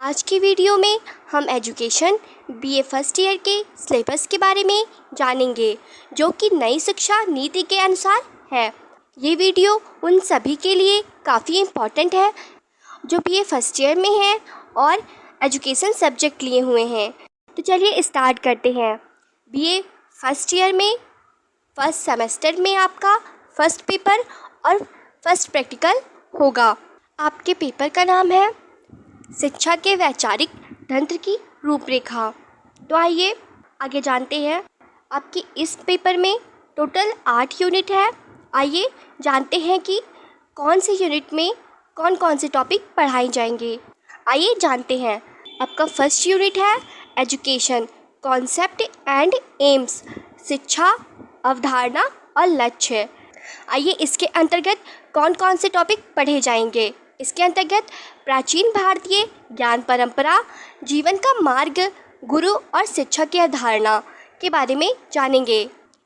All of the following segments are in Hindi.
आज की वीडियो में हम एजुकेशन बीए फर्स्ट ईयर के सिलेबस के बारे में जानेंगे, जो कि नई शिक्षा नीति के अनुसार है। ये वीडियो उन सभी के लिए काफ़ी इम्पॉर्टेंट है जो बीए फर्स्ट ईयर में हैं और एजुकेशन सब्जेक्ट लिए हुए हैं। तो चलिए स्टार्ट करते हैं। बीए फर्स्ट ईयर में फर्स्ट सेमेस्टर में आपका फर्स्ट पेपर और फर्स्ट प्रैक्टिकल होगा। आपके पेपर का नाम है शिक्षा के वैचारिक तंत्र की रूपरेखा। तो आइए आगे जानते हैं। आपके इस पेपर में टोटल 8 यूनिट है। आइए जानते हैं कि कौन से यूनिट में कौन कौन से टॉपिक पढ़ाए जाएंगे। आइए जानते हैं। आपका फर्स्ट यूनिट है एजुकेशन कॉन्सेप्ट एंड एम्स, शिक्षा अवधारणा और लक्ष्य। आइए इसके अंतर्गत कौन कौन से टॉपिक पढ़े जाएंगे। इसके अंतर्गत प्राचीन भारतीय ज्ञान परंपरा, जीवन का मार्ग, गुरु और शिक्षा की अवधारणा के बारे में जानेंगे।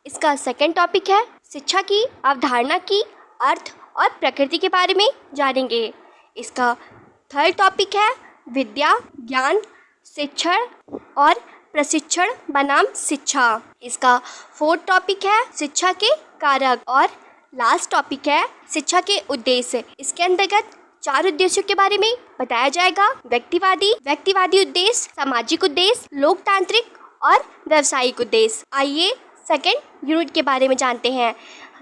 इसका सेकंड टॉपिक है शिक्षा की अवधारणा की अर्थ और प्रकृति के बारे में जानेंगे। इसका थर्ड टॉपिक है विद्या, ज्ञान, शिक्षण और प्रशिक्षण बनाम शिक्षा। इसका फोर्थ टॉपिक है शिक्षा के कारक और लास्ट टॉपिक है शिक्षा के उद्देश्य। इसके अंतर्गत 4 उद्देश्यों के बारे में बताया जाएगा। व्यक्तिवादी उद्देश्य, सामाजिक उद्देश्य, लोकतांत्रिक और व्यावसायिक उद्देश्य। आइए सेकंड यूनिट के बारे में जानते हैं।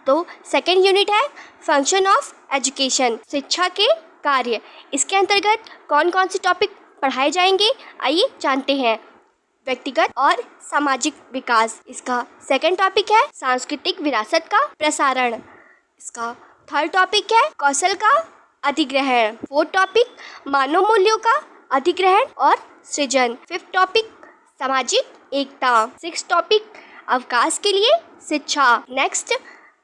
तो सेकंड यूनिट है फंक्शन ऑफ एजुकेशन, शिक्षा के कार्य। इसके अंतर्गत कौन कौन से टॉपिक पढ़ाए जाएंगे आइए जानते हैं। व्यक्तिगत और सामाजिक विकास। इसका सेकंड टॉपिक है सांस्कृतिक विरासत का प्रसारण। इसका थर्ड टॉपिक है कौशल का अधिग्रहण। फोर्थ टॉपिक मानव मूल्यों का अधिग्रहण और सृजन। फिफ्थ टॉपिक सामाजिक एकता। सिक्स टॉपिक अवकाश के लिए शिक्षा। नेक्स्ट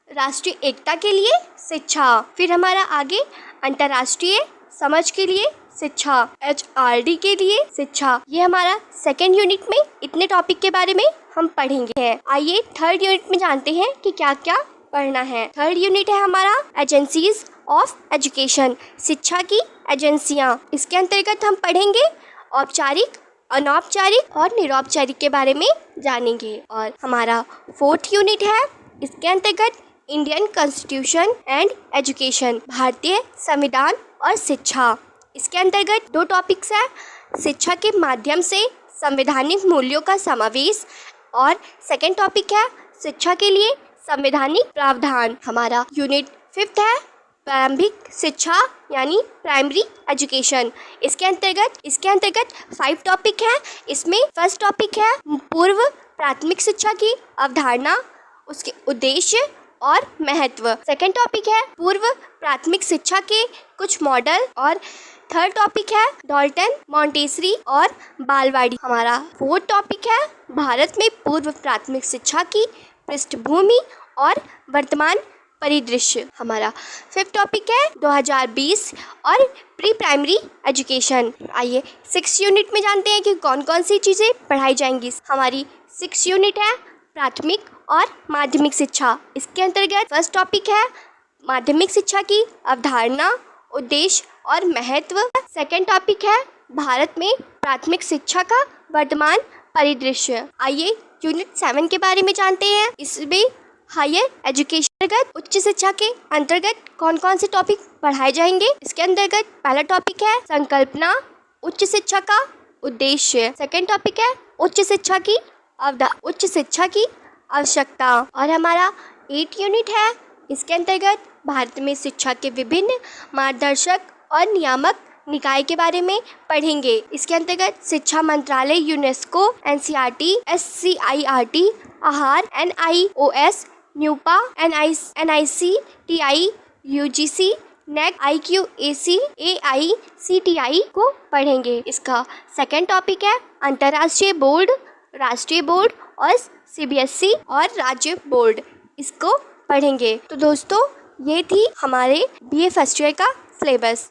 राष्ट्रीय एकता के लिए शिक्षा। फिर हमारा आगे अंतर्राष्ट्रीय समझ के लिए शिक्षा, HRD के लिए शिक्षा। ये हमारा सेकेंड यूनिट में इतने टॉपिक के बारे में हम पढ़ेंगे। आइए थर्ड यूनिट में जानते हैं कि क्या क्या पढ़ना है। थर्ड यूनिट है हमारा एजेंसीज ऑफ एजुकेशन, शिक्षा की एजेंसियां। इसके अंतर्गत हम पढ़ेंगे औपचारिक, अनौपचारिक और निरौपचारिक के बारे में जानेंगे। और हमारा फोर्थ यूनिट है, इसके अंतर्गत इंडियन कॉन्स्टिट्यूशन एंड एजुकेशन, भारतीय संविधान और शिक्षा। इसके अंतर्गत 2 टॉपिक्स है शिक्षा के माध्यम से संवैधानिक मूल्यों का समावेश और सेकंड टॉपिक है शिक्षा के लिए संवैधानिक प्रावधान। हमारा यूनिट 5th है प्रारंभिक शिक्षा यानी प्राइमरी एजुकेशन। इसके अंतर्गत 5 टॉपिक है। इसमें फर्स्ट टॉपिक है पूर्व प्राथमिक शिक्षा की अवधारणा, उसके उद्देश्य और महत्व। सेकंड टॉपिक है पूर्व प्राथमिक शिक्षा के कुछ मॉडल और थर्ड टॉपिक है डॉल्टन, मॉन्टेसरी और बालवाड़ी। हमारा फोर्थ टॉपिक है भारत में पूर्व प्राथमिक शिक्षा की पृष्ठभूमि और वर्तमान परिदृश्य। हमारा फिफ्थ टॉपिक है 2020 और प्री प्राइमरी एजुकेशन। आइए 6 यूनिट में जानते हैं कि कौन कौन सी चीज़ें पढ़ाई जाएंगी। हमारी 6 यूनिट है प्राथमिक और माध्यमिक शिक्षा। इसके अंतर्गत फर्स्ट टॉपिक है माध्यमिक शिक्षा की अवधारणा, उद्देश्य और महत्व। सेकंड टॉपिक है भारत में प्राथमिक शिक्षा का वर्तमान परिदृश्य। आइए यूनिट 7 के बारे में जानते हैं। इसमें हायर एजुकेशन अंतर्गत उच्च शिक्षा के अंतर्गत कौन कौन से टॉपिक पढ़ाए जाएंगे। इसके अंतर्गत पहला टॉपिक है संकल्पना, उच्च शिक्षा का उद्देश्य। सेकंड टॉपिक है उच्च शिक्षा की आवश्यकता। और हमारा 8 यूनिट है। इसके अंतर्गत भारत में शिक्षा के विभिन्न मार्गदर्शक और नियामक निकाय के बारे में पढ़ेंगे। इसके अंतर्गत शिक्षा मंत्रालय, यूनेस्को, NCERT, SCIRT, आहार, NIOS, NUEPA, NIC, UGC, NEC, IQAC, AICTI को पढ़ेंगे। इसका सेकंड टॉपिक है अंतर्राष्ट्रीय बोर्ड, राष्ट्रीय बोर्ड और CBSE और राज्य बोर्ड, इसको पढ़ेंगे। तो दोस्तों ये थी हमारे BA फर्स्ट ईयर का सिलेबस।